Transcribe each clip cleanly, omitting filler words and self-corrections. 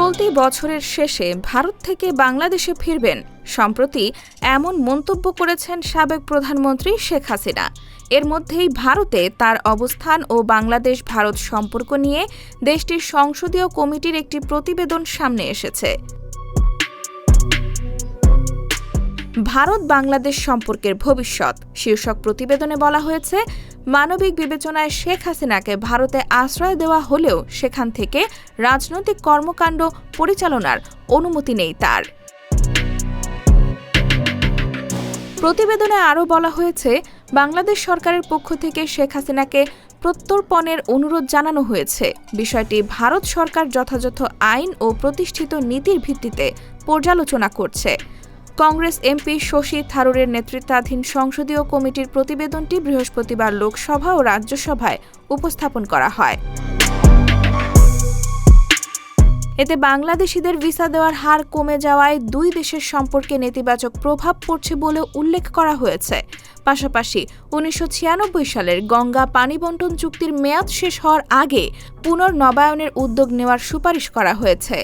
চলতি বছরের শেষে ভারত থেকে বাংলাদেশে ফিরবেন সম্প্রতি এমন মন্তব্য করেছেন সাবেক প্রধানমন্ত্রী শেখ হাসিনা। এর মধ্যেই ভারতে তার অবস্থান ও বাংলাদেশ ভারত সম্পর্ক নিয়ে দেশটির সংসদীয় কমিটির একটি প্রতিবেদন সামনে এসেছে। ভারত বাংলাদেশ সম্পর্কের ভবিষ্যৎ শীর্ষক প্রতিবেদনে বলা হয়েছে, মানবিক বিবেচনায় শেখ হাসিনাকে ভারতে আশ্রয় দেওয়া হলেও সেখান থেকে রাজনৈতিক কর্মকাণ্ড পরিচালনার অনুমতি নেই তার। প্রতিবেদনে আরও বলা হয়েছে, বাংলাদেশ সরকারের পক্ষ থেকে শেখ হাসিনাকে প্রত্যর্পণের অনুরোধ জানানো হয়েছে। বিষয়টি ভারত সরকার যথাযথ আইন ও প্রতিষ্ঠিত নীতির ভিত্তিতে পর্যালোচনা করছে। কংগ্রেস এমপি শশী থারুরের নেতৃত্বাধীন সংসদীয় কমিটির প্রতিবেদনটি বৃহস্পতিবার লোকসভা ও রাজ্যসভায় উপস্থাপন করা হয়। এতে বাংলাদেশিদের ভিসা দেওয়ার হার কমে যাওয়ায় দুই দেশের সম্পর্কে নেতিবাচক প্রভাব পড়ছে বলেও উল্লেখ করা হয়েছে। পাশাপাশি ১৯৯৬ সালের গঙ্গা পানি বণ্টন চুক্তির মেয়াদ শেষ হওয়ার আগে পুনর্নবায়নের উদ্যোগ নেওয়ার সুপারিশ করা হয়েছে।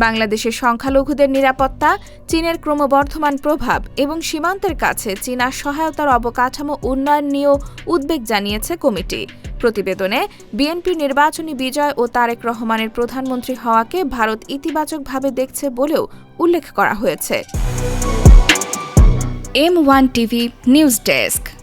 বাংলাদেশের সংখ্যালঘুদের নিরাপত্তা, চীনের ক্রমবর্ধমান প্রভাব এবং সীমান্তের কাছে চীনা সহায়তার অবকাঠামো উন্নয়ন নিয়েও উদ্বেগ জানিয়েছে কমিটি। প্রতিবেদনে বিএনপির নির্বাচনী বিজয় ও তারেক রহমানের প্রধানমন্ত্রী হওয়াকে ভারত ইতিবাচকভাবে দেখছে বলেও উল্লেখ করা হয়েছে। M1 TV news desk.